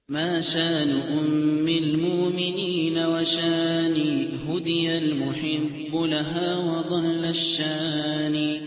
ما شان أم المؤمنين وشاني هدي المحب لها وضل الشان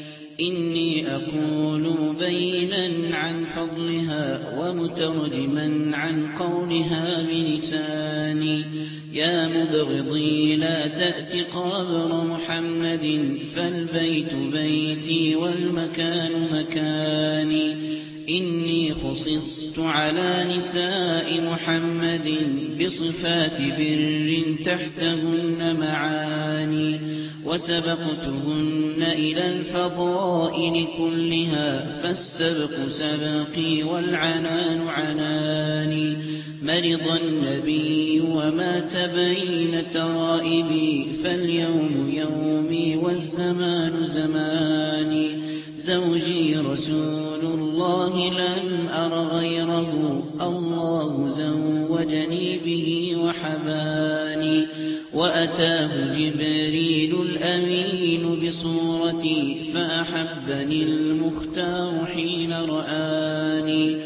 إني أقول بينا عن فضلها ومترجما عن قولها بلساني يا مبغضي لا تأت قبر محمد فالبيت بيتي والمكان مكاني إني خصصت على نساء محمد بصفات بر تحتهن معاني وسبقتهن إلى الفضائل كلها فالسبق سبقي والعنان عناني مرض النبي ومات بين ترائبي فاليوم يومي والزمان زماني زوجي رسول الله لم أر غيره الله زوجني به وحباني وأتاه جبريل الأمين بصورتي فأحبني المختار حين رآني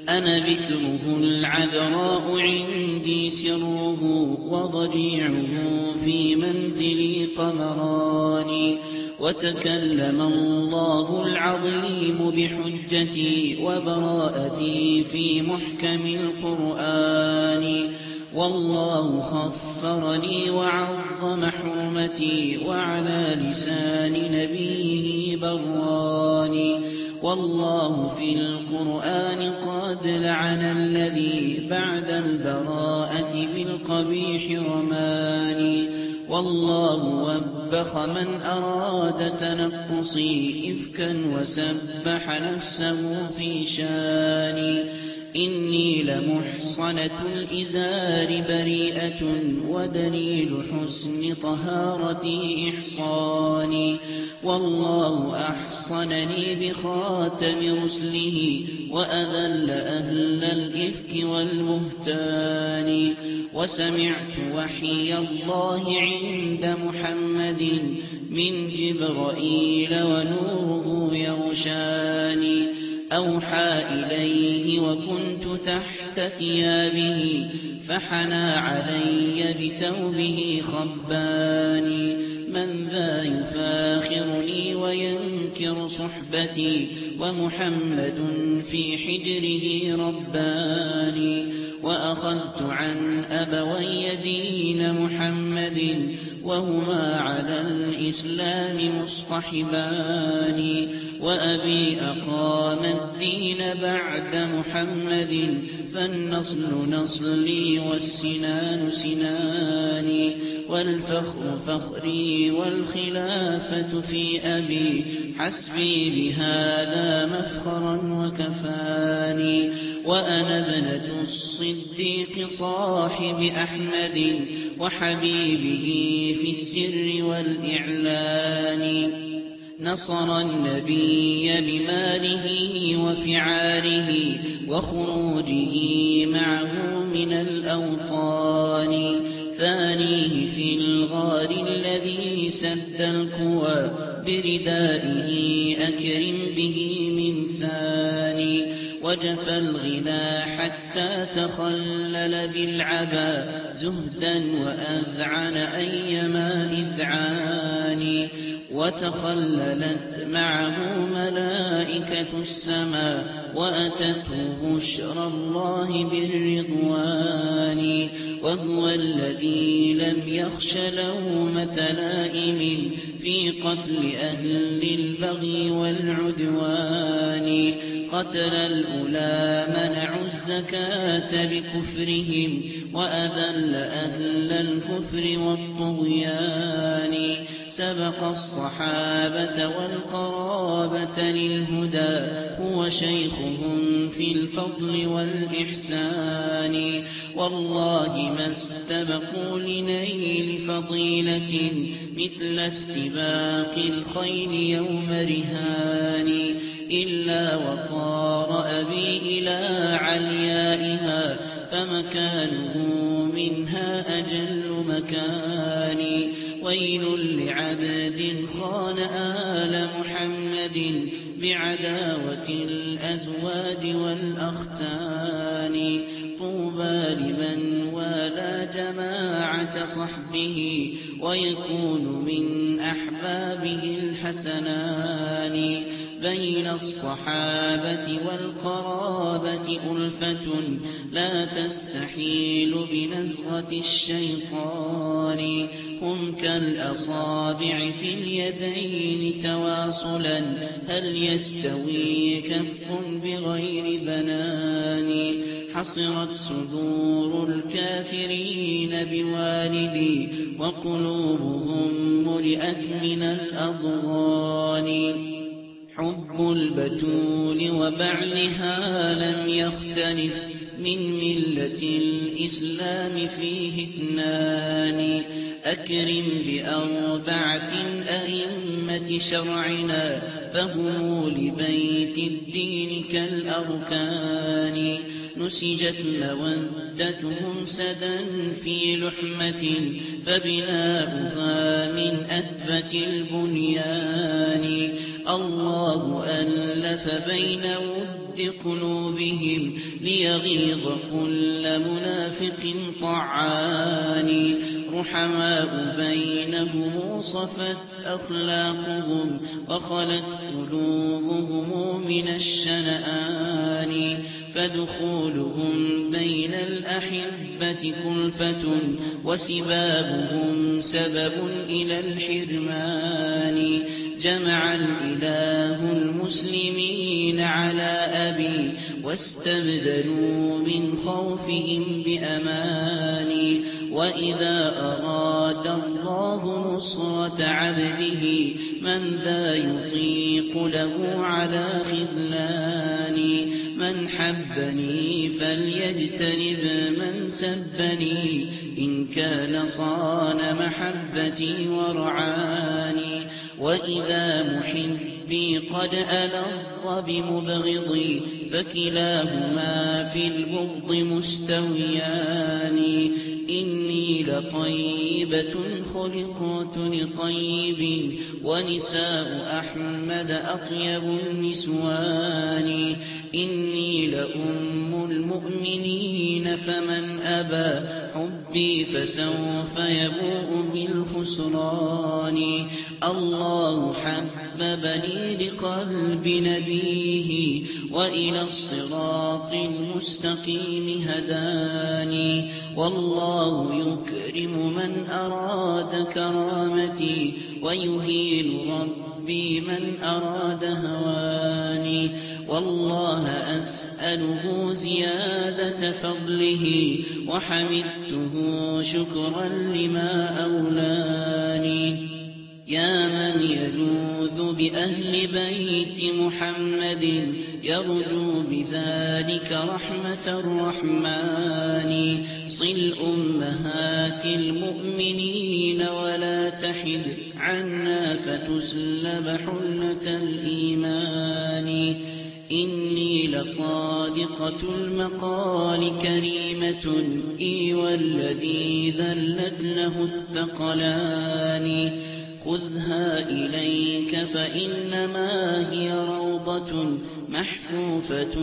أنا بكره العذراء عندي سره وضجيعه في منزلي قمراني وتكلم الله العظيم بحجتي وبراءتي في محكم القرآن والله خفرني وعظم حرمتي وعلى لسان نبيه براني والله في القرآن قد لعن الذي بعد البراءة بالقبيح رماني والله وبخ من أراد تنقصي إفكا وسبح نفسه في شاني إني لمحصنة الإزار بريئة ودليل حسن طهارتي إحصاني والله أحصنني بخاتم رسله وأذل أهل الإفك والبهتان وسمعت وحي الله عند محمد من جبرائيل ونوره يغشاني أوحى إليه وكنت تحت ثيابه فحنى علي بثوبه خباني من ذا يفاخرني وينكر صحبتي ومحمد في حجره رباني وأخذت عن أبوي دين محمد وهما على الإسلام مصطحبان وأبي أقام الدين بعد محمد فالنصل نصلي والسنان سناني والفخر فخري والخلافة في أبي حسبي بهذا مفخرا وكفاني وأنا ابنة الصديق صاحب أحمد وحبيبه في السر والإعلان نصر النبي بماله وفعاله وخروجه معه من الأوطان ثانيه في الغار الذي سد الكوى بردائه أكرم به من ثاني وجفى الغنى حتى تخلل بالعبا زهدا وأذعن أيما إذعان وتخللت معه ملائكة السماء وأتته بشرى الله بالرضوان وهو الذي لم يخش لومة لائم في قتل أهل البغي والعدوان قتل الأولى منعوا الزكاة بكفرهم وأذل أهل الكفر والطغيان سبق الصحابة والقرابة للهدى هو شيخهم في الفضل والإحسان والله ما استبقوا لنيل فضيلة مثل استباق الخيل يوم رهان إلا وطار أبي إلى عليائها فمكانه منها أجل مكان ويل لعبد خان آل محمد بعداوة الأزواج والأختان طوبى شفاعة صحبه ويكون من أحبابه الحسنان. بين الصحابة والقرابة ألفة لا تستحيل بنزغة الشيطان. هم كالأصابع في اليدين تواصلا هل يستوي كف بغير بنان. حصرت صدور الكافرين بوالدي وقلوبهم ملئت من الأضغان. حب البتول وبعلها لم يختلف من ملة الإسلام فيه اثنان. أكرم بأربعة أئمة شرعنا فهم لبيت الدين كالأركان. نسجت مودتهم سدا في لحمة فبناؤها من أثبت البنيان. الله ألف بين ود قلوبهم ليغيظ كل منافق طعان. رحماء بينهم صفت أخلاقهم وخلت قلوبهم من الشنآن. فدخولهم بين الأحبة كلفة وسبابهم سبب إلى الحرمان. جمع الإله المسلمين على أبي واستبدلوا من خوفهم بأمان. وإذا أراد الله نصرة عبده من ذا يطيق له على خذلان. من حبني فليجتنب من سبني إن كان صان محبتي ورعاني. وإذا محبي قد ألظ بمبغضي فكلاهما في البغض مستويان. إني لطيبة خلقت لطيب ونساء أحمد أطيب النسوان. إني لأم المؤمنين فمن أبى حبي فسوف يبوء بالخسران. الله حببني لقلب نبيه وإلى الصراط المستقيم هداني. والله يكرم من أراد كرامتي ويهين ربي من أراد هواني. والله أسأله زيادة فضله وحمدته شكرا لما أولاني. يا من يلوذ بأهل بيت محمد يرجو بذلك رحمة الرحمن. صل أمهات المؤمنين ولا تحد عنا فتسلب حلة الإيمان. إني لصادقة المقال كريمة إي والذي ذلت له الثقلان. خذها إليك فإنما هي روضة محفوفة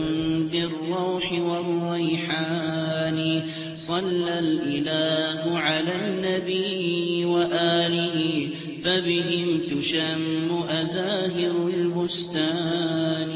بالروح والريحان. صلى الإله على النبي وآله فبهم تشم أزاهر البستان.